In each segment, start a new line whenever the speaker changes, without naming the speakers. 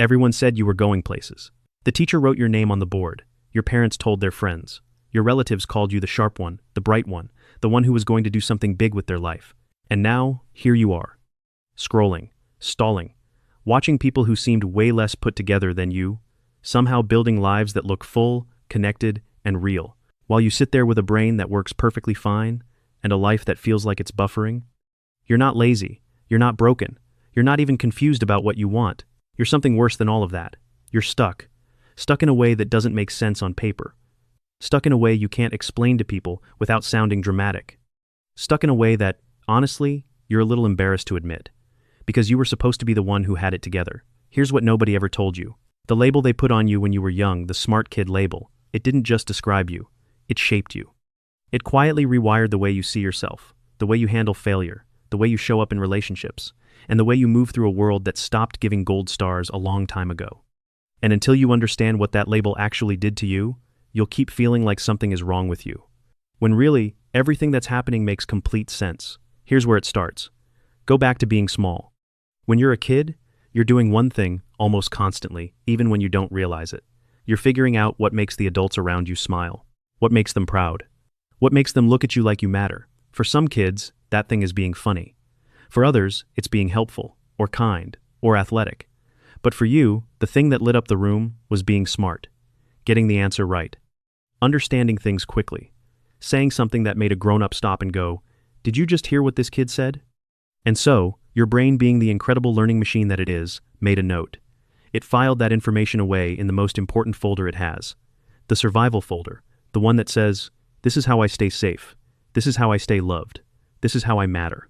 Everyone said you were going places. The teacher wrote your name on the board. Your parents told their friends. Your relatives called you the sharp one, the bright one, the one who was going to do something big with their life. And now, here you are. Scrolling, stalling, watching people who seemed way less put together than you, somehow building lives that look full, connected, and real, while you sit there with a brain that works perfectly fine, and a life that feels like it's buffering. You're not lazy. You're not broken. You're not even confused about what you want. You're something worse than all of that. You're stuck. Stuck in a way that doesn't make sense on paper. Stuck in a way you can't explain to people without sounding dramatic. Stuck in a way that, honestly, you're a little embarrassed to admit. Because you were supposed to be the one who had it together. Here's what nobody ever told you. The label they put on you when you were young, the smart kid label, it didn't just describe you. It shaped you. It quietly rewired the way you see yourself, the way you handle failure, the way you show up in relationships, and the way you move through a world that stopped giving gold stars a long time ago. And until you understand what that label actually did to you, you'll keep feeling like something is wrong with you. When really, everything that's happening makes complete sense. Here's where it starts. Go back to being small. When you're a kid, you're doing one thing almost constantly, even when you don't realize it. You're figuring out what makes the adults around you smile, what makes them proud, what makes them look at you like you matter. For some kids, that thing is being funny. For others, it's being helpful, or kind, or athletic. But for you, the thing that lit up the room was being smart, getting the answer right, understanding things quickly, saying something that made a grown-up stop and go, "Did you just hear what this kid said?" And so, your brain, being the incredible learning machine that it is, made a note. It filed that information away in the most important folder it has, the survival folder, the one that says, "This is how I stay safe. This is how I stay loved. This is how I matter."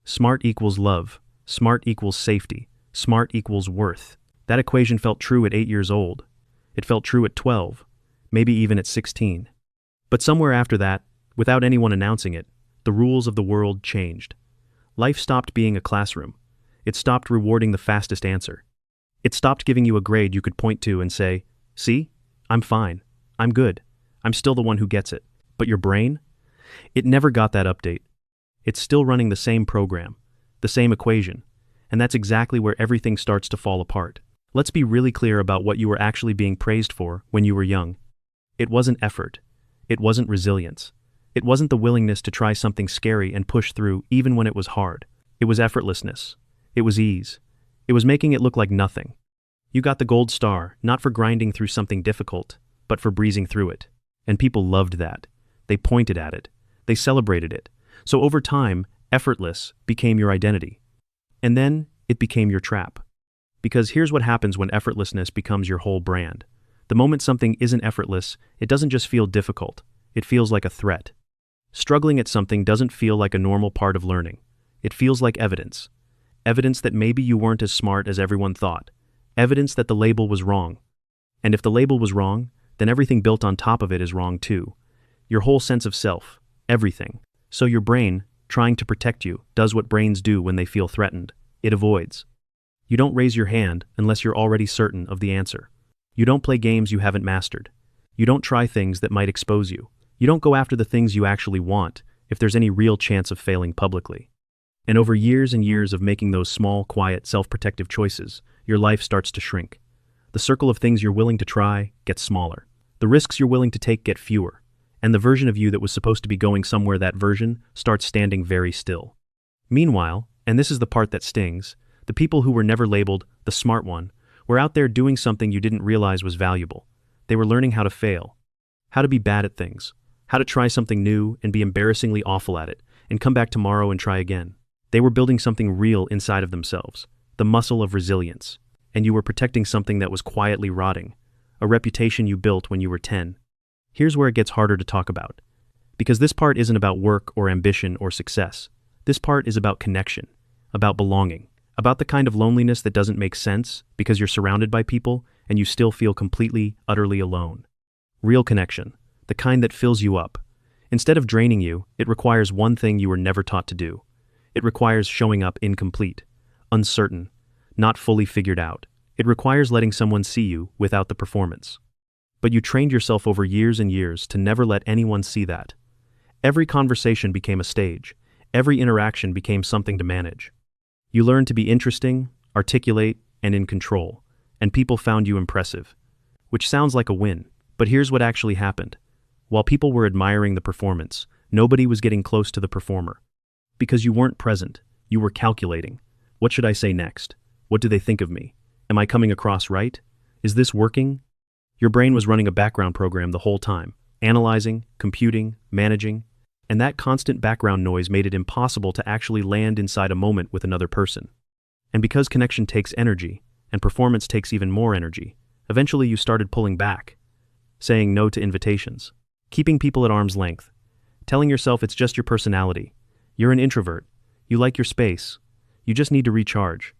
Smart equals love. Smart equals safety. Smart equals worth. That equation felt true at 8 years old. It felt true at 12, maybe even at 16. But somewhere after that, without anyone announcing it, the rules of the world changed. Life stopped being a classroom. It stopped rewarding the fastest answer. It stopped giving you a grade you could point to and say, "See, I'm fine. I'm good. I'm still the one who gets it." But your brain? It never got that update. It's still running the same program, the same equation, and that's exactly where everything starts to fall apart. Let's be really clear about what you were actually being praised for when you were young. It wasn't effort. It wasn't resilience. It wasn't the willingness to try something scary and push through even when it was hard. It was effortlessness. It was ease. It was making it look like nothing. You got the gold star, not for grinding through something difficult, but for breezing through it. And people loved that. They pointed at it. They celebrated it. So over time, effortless became your identity. And then, it became your trap. Because here's what happens when effortlessness becomes your whole brand. The moment something isn't effortless, it doesn't just feel difficult. It feels like a threat. Struggling at something doesn't feel like a normal part of learning. It feels like evidence. Evidence that maybe you weren't as smart as everyone thought. Evidence that the label was wrong. And if the label was wrong, then everything built on top of it is wrong too. Your whole sense of self, everything. So your brain, trying to protect you, does what brains do when they feel threatened. It avoids. You don't raise your hand unless you're already certain of the answer. You don't play games you haven't mastered. You don't try things that might expose you. You don't go after the things you actually want if there's any real chance of failing publicly. And over years and years of making those small, quiet, self-protective choices, your life starts to shrink. The circle of things you're willing to try gets smaller. The risks you're willing to take get fewer. And the version of you that was supposed to be going somewhere, that version, starts standing very still. Meanwhile, and this is the part that stings, the people who were never labeled the smart one were out there doing something you didn't realize was valuable. They were learning how to fail, how to be bad at things, how to try something new and be embarrassingly awful at it, and come back tomorrow and try again. They were building something real inside of themselves, the muscle of resilience, and you were protecting something that was quietly rotting, a reputation you built when you were 10. Here's where it gets harder to talk about. Because this part isn't about work or ambition or success. This part is about connection, about belonging, about the kind of loneliness that doesn't make sense because you're surrounded by people and you still feel completely, utterly alone. Real connection, the kind that fills you up. Instead of draining you, it requires one thing you were never taught to do. It requires showing up incomplete, uncertain, not fully figured out. It requires letting someone see you without the performance. But you trained yourself over years and years to never let anyone see that. Every conversation became a stage. Every interaction became something to manage. You learned to be interesting, articulate, and in control. and people found you impressive. Which sounds like a win, but here's what actually happened. While people were admiring the performance, nobody was getting close to the performer. Because you weren't present, you were calculating. What should I say next? What do they think of me? Am I coming across right? Is this working? Your brain was running a background program the whole time, analyzing, computing, managing, and that constant background noise made it impossible to actually land inside a moment with another person. And because connection takes energy, and performance takes even more energy, eventually you started pulling back, saying no to invitations, keeping people at arm's length, telling yourself it's just your personality. You're an introvert. You like your space. You just need to recharge.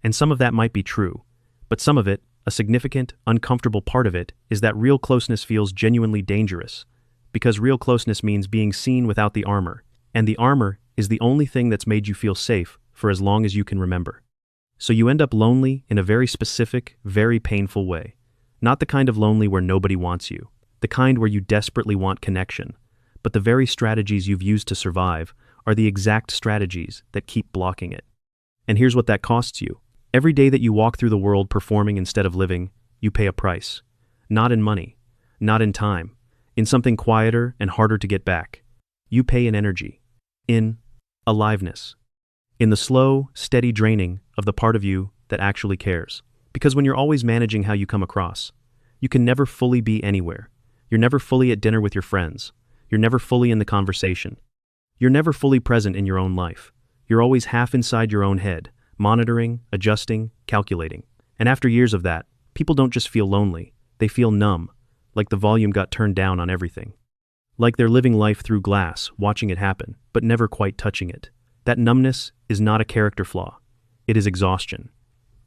And some of that might be true, but some of it, a significant, uncomfortable part of it, is that real closeness feels genuinely dangerous, because real closeness means being seen without the armor, and the armor is the only thing that's made you feel safe for as long as you can remember. So you end up lonely in a very specific, very painful way. Not the kind of lonely where nobody wants you, the kind where you desperately want connection, but the very strategies you've used to survive are the exact strategies that keep blocking it. And here's what that costs you. Every day that you walk through the world performing instead of living, you pay a price. Not in money, not in time, in something quieter and harder to get back. You pay in energy, in aliveness, in the slow, steady draining of the part of you that actually cares. Because when you're always managing how you come across, you can never fully be anywhere. You're never fully at dinner with your friends. You're never fully in the conversation. You're never fully present in your own life. You're always half inside your own head, monitoring, adjusting, calculating. And after years of that, people don't just feel lonely, they feel numb, like the volume got turned down on everything. Like they're living life through glass, watching it happen, but never quite touching it. That numbness is not a character flaw. It is exhaustion.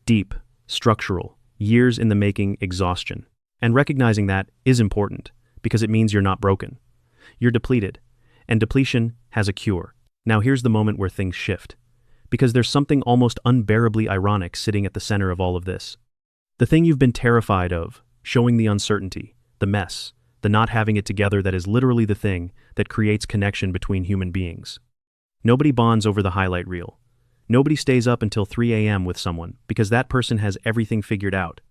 Deep, structural, years in the making exhaustion. And recognizing that is important, because it means you're not broken. You're depleted, and depletion has a cure. Now here's the moment where things shift. Because there's something almost unbearably ironic sitting at the center of all of this. The thing you've been terrified of, showing the uncertainty, the mess, the not having it together, that is literally the thing that creates connection between human beings. Nobody bonds over the highlight reel. Nobody stays up until 3 a.m. with someone because that person has everything figured out.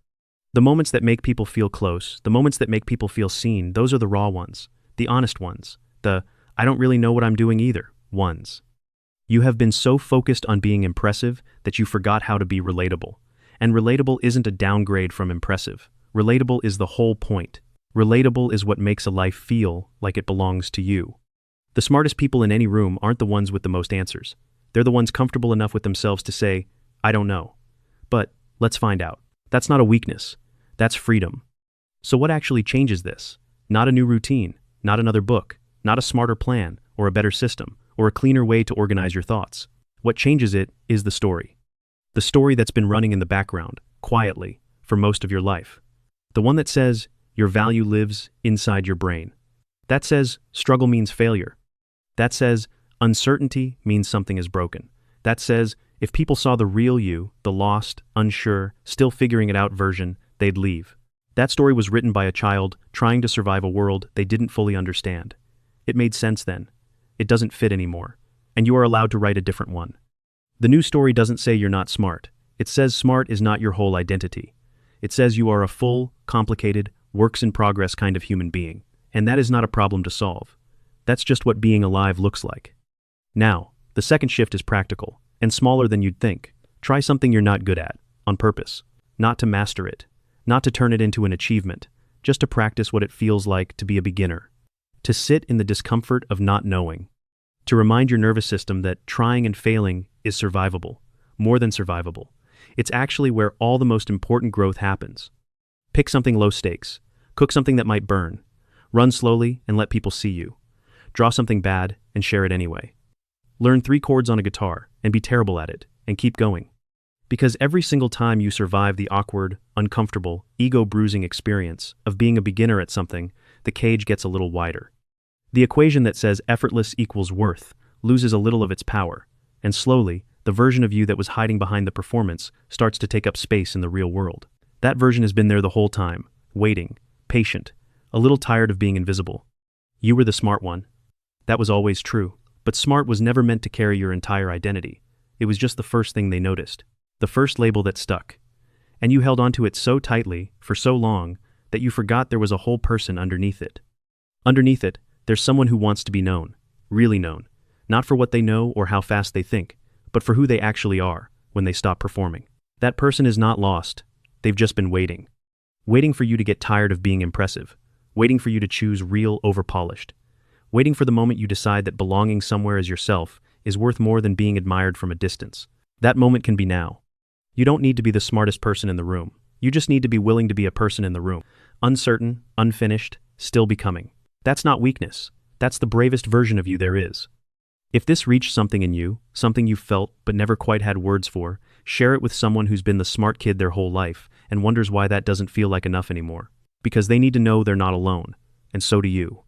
The moments that make people feel close, the moments that make people feel seen, those are the raw ones, the honest ones, the I don't really know what I'm doing either ones. You have been so focused on being impressive that you forgot how to be relatable. And relatable isn't a downgrade from impressive. Relatable is the whole point. Relatable is what makes a life feel like it belongs to you. The smartest people in any room aren't the ones with the most answers. They're the ones comfortable enough with themselves to say, I don't know. But let's find out. That's not a weakness. That's freedom. So what actually changes this? Not a new routine, not another book, not a smarter plan or a better system, or a cleaner way to organize your thoughts. What changes it is the story. The story that's been running in the background, quietly, for most of your life. The one that says your value lives inside your brain. That says struggle means failure. That says uncertainty means something is broken. That says if people saw the real you, the lost, unsure, still figuring it out version, they'd leave. That story was written by a child trying to survive a world they didn't fully understand. It made sense then. It doesn't fit anymore, and you are allowed to write a different one. The new story doesn't say you're not smart. It says smart is not your whole identity. It says you are a full, complicated, works-in-progress kind of human being, and that is not a problem to solve. That's just what being alive looks like. Now, the second shift is practical, and smaller than you'd think. Try something you're not good at, on purpose. Not to master it, not to turn it into an achievement, just to practice what it feels like to be a beginner. To sit in the discomfort of not knowing. To remind your nervous system that trying and failing is survivable, more than survivable. It's actually where all the most important growth happens. Pick something low stakes. Cook something that might burn. Run slowly and let people see you. Draw something bad and share it anyway. Learn 3 chords on a guitar and be terrible at it and keep going. Because every single time you survive the awkward, uncomfortable, ego-bruising experience of being a beginner at something, the cage gets a little wider. The equation that says effortless equals worth loses a little of its power, and slowly, the version of you that was hiding behind the performance starts to take up space in the real world. That version has been there the whole time, waiting, patient, a little tired of being invisible. You were the smart one. That was always true, but smart was never meant to carry your entire identity. It was just the first thing they noticed, the first label that stuck. And you held onto it so tightly, for so long, that you forgot there was a whole person underneath it. Underneath it, there's someone who wants to be known, really known, not for what they know or how fast they think, but for who they actually are when they stop performing. That person is not lost, they've just been waiting. Waiting for you to get tired of being impressive, waiting for you to choose real over polished, waiting for the moment you decide that belonging somewhere as yourself is worth more than being admired from a distance. That moment can be now. You don't need to be the smartest person in the room. You just need to be willing to be a person in the room. Uncertain, unfinished, still becoming. That's not weakness. That's the bravest version of you there is. If this reached something in you, something you felt but never quite had words for, share it with someone who's been the smart kid their whole life and wonders why that doesn't feel like enough anymore. Because they need to know they're not alone, and so do you.